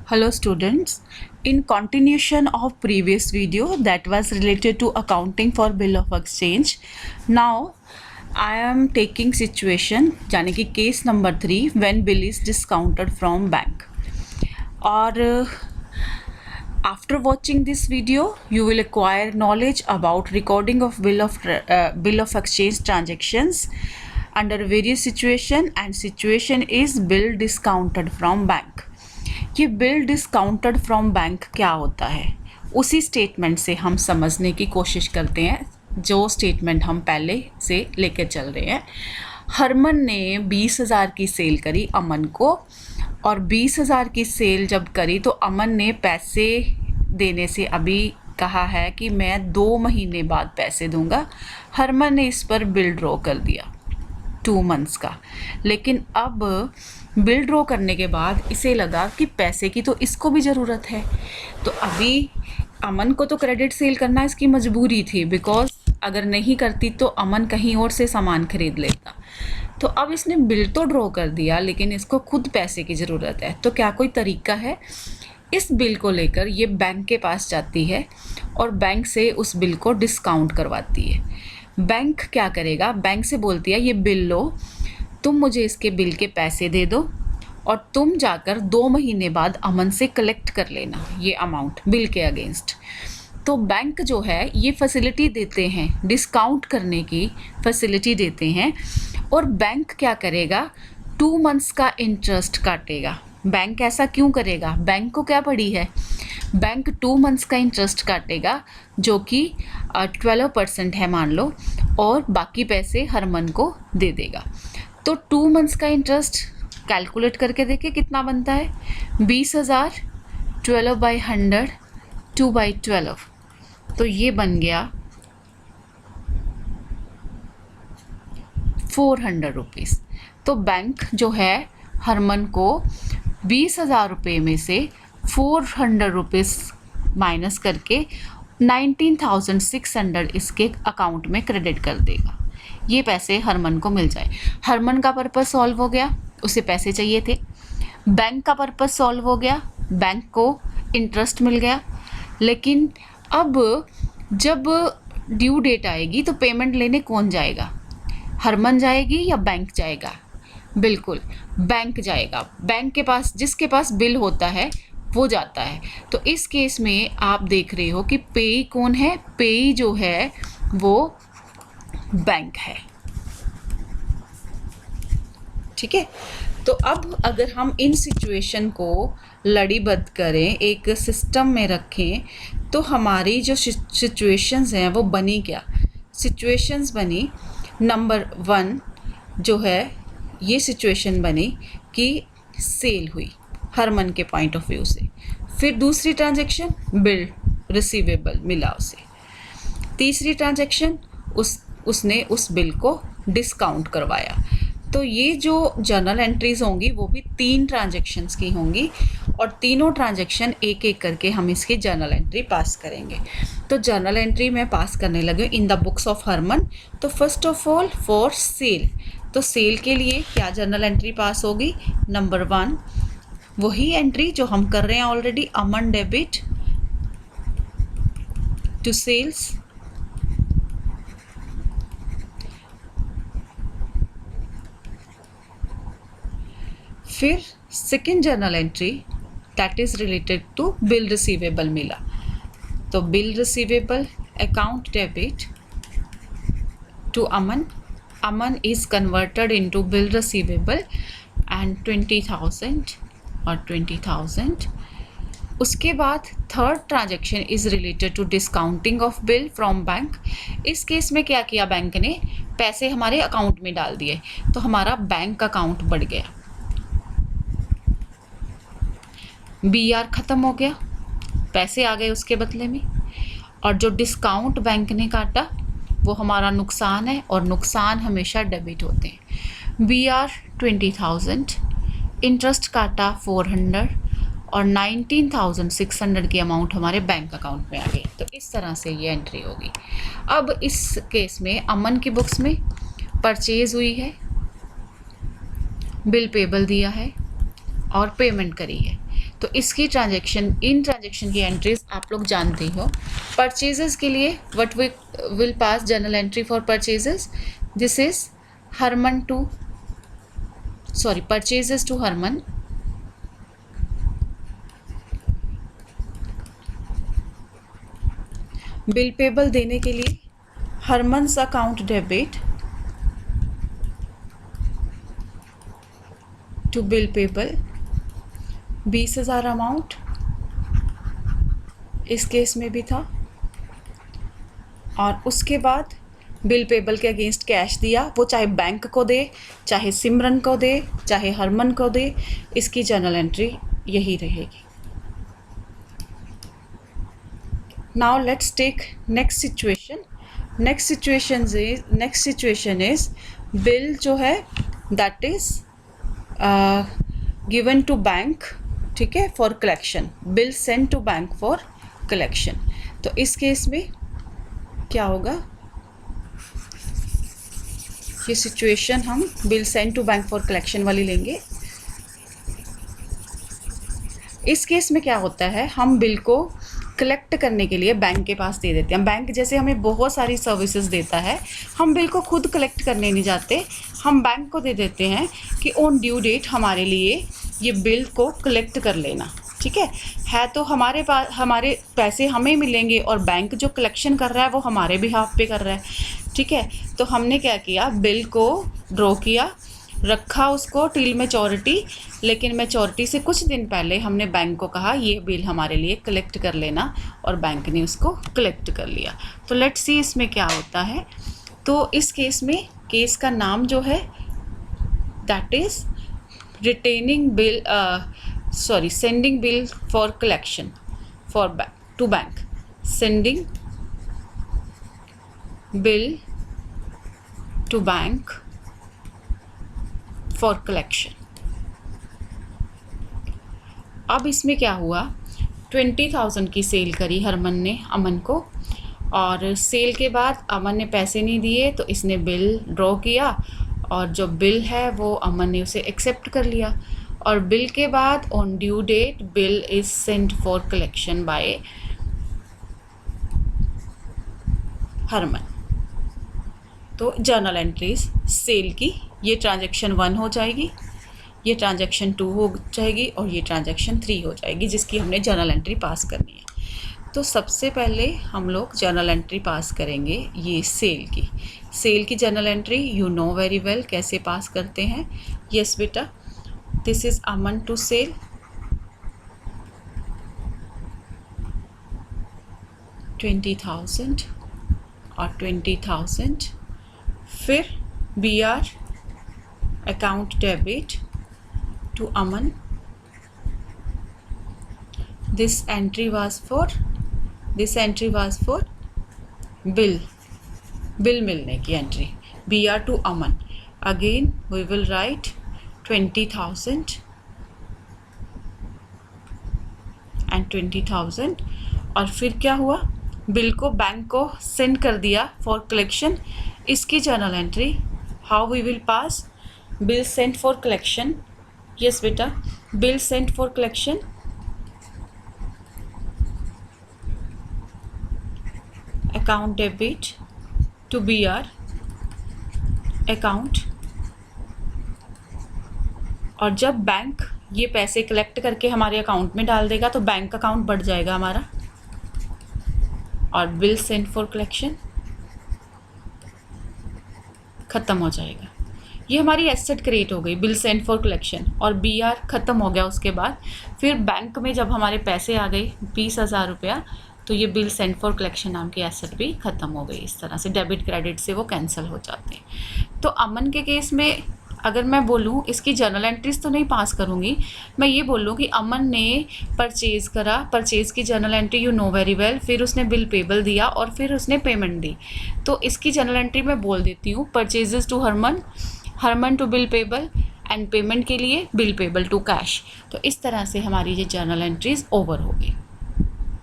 Hello students, in continuation of previous video that was related to accounting for bill of exchange, now I am taking situation यानी कि case number 3 when bill is discounted from bank. और after watching this video you will acquire knowledge about recording of bill of exchange transactions under various situation, and situation is bill discounted from bank. ये bill discounted from bank क्या होता है, उसी statement से हम समझने की कोशिश करते हैं जो स्टेटमेंट हम पहले से लेकर चल रहे हैं। हरमन ने 20,000 की सेल करी अमन को, और 20,000 की सेल जब करी तो अमन ने पैसे देने से अभी कहा है कि मैं 2 महीने बाद पैसे दूंगा। हरमन ने इस पर बिल ड्रॉ कर दिया 2 मंथ्स का, लेकिन अब बिल ड्रॉ करने के बाद इसे लगा कि पैसे की तो इसको भी ज़रूरत है, तो अभी अमन को तो क्रेडिट सेल करना इसकी मजबूरी थी, बिकॉज अगर नहीं करती तो अमन कहीं और से सामान खरीद लेता। तो अब इसने बिल तो ड्रॉ कर दिया लेकिन इसको खुद पैसे की ज़रूरत है, तो क्या कोई तरीका है? इस बिल को लेकर ये बैंक के पास जाती है और बैंक से उस बिल को डिस्काउंट करवाती है। बैंक क्या करेगा? बैंक से बोलती है ये बिल लो, तुम मुझे इसके बिल के पैसे दे दो और तुम जाकर 2 महीने बाद अमन से कलेक्ट कर लेना ये अमाउंट बिल के अगेंस्ट। तो बैंक जो है ये फैसिलिटी देते हैं, डिस्काउंट करने की फैसिलिटी देते हैं, और बैंक क्या करेगा? 2 मंथ्स का इंटरेस्ट काटेगा। बैंक ऐसा क्यों करेगा? बैंक को क्या पड़ी है? बैंक 2 मंथ्स का इंटरेस्ट काटेगा जो कि 12% है मान लो, और बाकी पैसे हरमन को दे देगा। तो 2 मंथ्स का इंटरेस्ट कैलकुलेट करके देखिए कितना बनता है। 20,000 12/100 2/12, तो ये बन गया 400 रुपीज़। तो बैंक जो है हरमन को 20,000 रुपये में से 400 रुपीज़ माइनस करके 19,600 इसके अकाउंट में क्रेडिट कर देगा। ये पैसे हरमन को मिल जाए। हरमन का पर्पस सॉल्व हो गया, उसे पैसे चाहिए थे। बैंक का पर्पस सॉल्व हो गया, बैंक को इंटरेस्ट मिल गया। लेकिन अब जब ड्यू डेट आएगी तो पेमेंट लेने कौन जाएगा? हरमन जाएगी या बैंक जाएगा? बिल्कुल बैंक जाएगा। बैंक के पास, जिसके पास बिल होता है वो जाता है। तो इस केस में आप देख रहे हो कि पेई कौन है? पेई जो है वो बैंक है। ठीक है, तो अब अगर हम इन सिचुएशन को लड़ीबद्ध करें, एक सिस्टम में रखें, तो हमारी जो सिचुएशंस हैं वो बनी क्या? सिचुएशंस बनी नंबर 1 जो है ये सिचुएशन बनी कि सेल हुई हरमन के पॉइंट ऑफ व्यू से। फिर दूसरी ट्रांजैक्शन बिल रिसीवेबल मिला उसे। तीसरी ट्रांजैक्शन उसने उस बिल को डिस्काउंट करवाया। तो ये जो जर्नल एंट्रीज होंगी वो भी 3 ट्रांजैक्शंस की होंगी, और तीनों ट्रांजैक्शन एक एक करके हम इसकी जर्नल एंट्री पास करेंगे। तो जर्नल एंट्री मैं पास करने लगी in the books of Harman. तो first of all for sale, तो सेल के लिए क्या जर्नल एंट्री पास होगी? नंबर 1 वही एंट्री जो हम कर रहे हैं already, Aman debit to sales फिर second journal entry that is related to bill receivable मिला, तो bill receivable account debit to Aman, Aman is converted into bill receivable and 20,000 और 20,000। उसके बाद third transaction is related to discounting of bill from bank. इस case में क्या किया? Bank ने पैसे हमारे अकाउंट में डाल दिए, तो हमारा बैंक अकाउंट बढ़ गया, BR ख़त्म हो गया, पैसे आ गए उसके बदले में। और जो डिस्काउंट बैंक ने काटा वो हमारा नुकसान है, और नुकसान हमेशा डेबिट होते हैं। BR 20,000, इंटरेस्ट काटा 400, और 19,600 की अमाउंट हमारे बैंक अकाउंट में आ गई। तो इस तरह से ये एंट्री होगी। अब इस केस में अमन की बुक्स में परचेज हुई है, बिल पेबल दिया है और पेमेंट करी है, तो इसकी इन ट्रांजेक्शन की एंट्रीज आप लोग जानते हो। परचेजेस के लिए what we will pass journal entry for purchases, this is purchases to Harman, bill payable देने के लिए Harman's account debit to bill payable 20,000 amount इस केस में भी था। और उसके बाद बिल पेबल के अगेंस्ट कैश दिया, वो चाहे बैंक को दे, चाहे सिमरन को दे, चाहे हरमन को दे, इसकी जर्नल एंट्री यही रहेगी। Now let's take next situation is bill जो है that is given to bank, ठीक है, for collection, bill send to bank for collection. तो इस केस में क्या होगा, ये सिचुएशन हम bill send to bank for collection वाली लेंगे। इस केस में क्या होता है, हम बिल को कलेक्ट करने के लिए बैंक के पास दे देते हैं। बैंक जैसे हमें बहुत सारी सर्विसेज देता है, हम बिल को खुद कलेक्ट करने नहीं जाते, हम बैंक को दे देते हैं कि ऑन ड्यू डेट हमारे लिए ये बिल को कलेक्ट कर लेना, ठीक है। तो हमारे पास हमारे पैसे हमें मिलेंगे और बैंक जो कलेक्शन कर रहा है वो हमारे बिहाफ पे कर रहा है, ठीक है। तो हमने क्या किया, बिल को ड्रॉ किया, रखा उसको टिल मैच्योरिटी, लेकिन मैच्योरिटी से कुछ दिन पहले हमने बैंक को कहा ये बिल हमारे लिए कलेक्ट कर लेना, और बैंक ने उसको कलेक्ट कर लिया। तो लेट्स सी इसमें क्या होता है। तो इस केस में केस का नाम जो है that is sending bill for collection to bank, sending bill to bank for collection. अब इसमें क्या हुआ, 20,000 की सेल करी हरमन ने अमन को, और सेल के बाद अमन ने पैसे नहीं दिए तो इसने बिल ड्रॉ किया, और जो बिल है वो अमन ने उसे एक्सेप्ट कर लिया। और बिल के बाद on due date bill is sent for collection by Harman. तो जर्नल एंट्रीज सेल की, ये ट्रांजैक्शन 1 हो जाएगी, ये ट्रांजैक्शन 2 हो जाएगी, और ये ट्रांजैक्शन 3 हो जाएगी, जिसकी हमने जर्नल एंट्री पास करनी है। तो सबसे पहले हम लोग जर्नल एंट्री पास करेंगे ये सेल की journal entry. You know very well कैसे पास करते हैं। यस बेटा, this is Aman to sale, $20,000 और 20,000, फिर BR account debit to Aman, this entry was for bill मिलने की एंट्री, BR to Aman. Again we will write 20,000 and 20,000, और फिर क्या हुआ, बिल को बैंक को सेंड कर दिया फॉर कलेक्शन। इसकी journal entry how we will pass, bill sent for collection. Yes बेटा, bill sent for collection, account debit to BR account. और जब बैंक ये पैसे कलेक्ट करके हमारे अकाउंट में डाल देगा तो बैंक अकाउंट बढ़ जाएगा हमारा, और बिल सेंट फॉर कलेक्शन ख़त्म हो जाएगा। ये हमारी एसेट क्रिएट हो गई, बिल सेंट फॉर कलेक्शन, और BR ख़त्म हो गया। उसके बाद फिर बैंक में जब हमारे पैसे आ गए 20,000 रुपया, तो ये बिल सेंट फॉर कलेक्शन नाम की एसेट भी ख़त्म हो गई। इस तरह से डेबिट क्रेडिट से वो कैंसिल हो जाते हैं। तो अमन के केस में अगर मैं बोलूँ, इसकी जर्नल एंट्रीज तो नहीं पास करूँगी, मैं ये बोल लूँ कि अमन ने परचेज़ करा, परचेज़ की journal entry you know very well, फिर उसने बिल पेबल दिया और फिर उसने पेमेंट दी। तो इसकी जर्नल एंट्री मैं बोल देती हूँ, purchases to Harman to bill payable, and payment के लिए बिल पेबल टू कैश। तो इस तरह से हमारी ये जर्नल एंट्रीज ओवर हो गई।